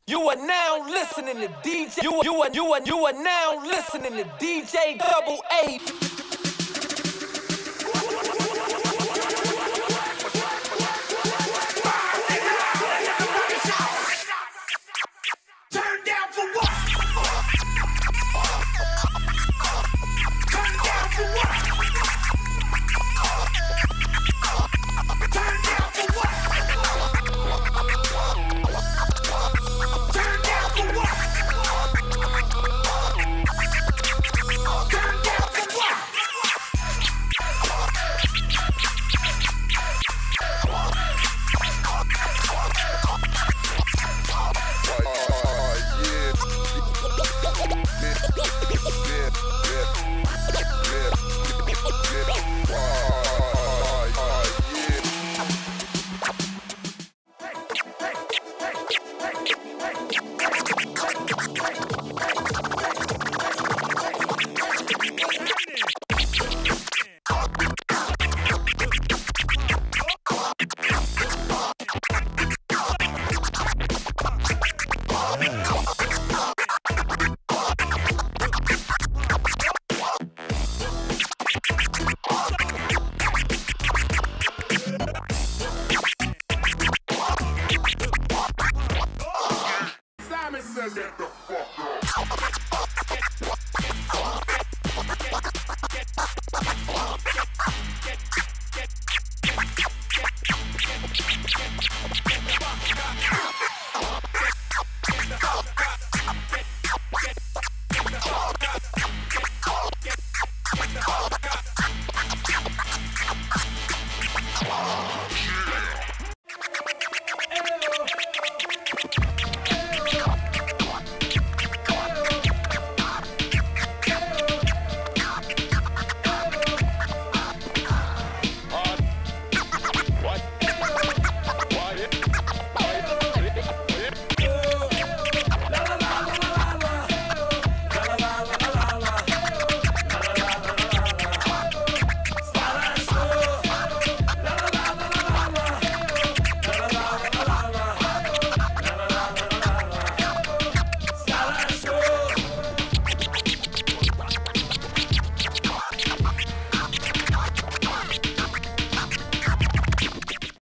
You are now listening to DJ. You are now listening to DJ Double A. Turn down for what? Turn down for what? Turn down for what? Turn down for what? Turn down for what? Simon says, get the fuck up.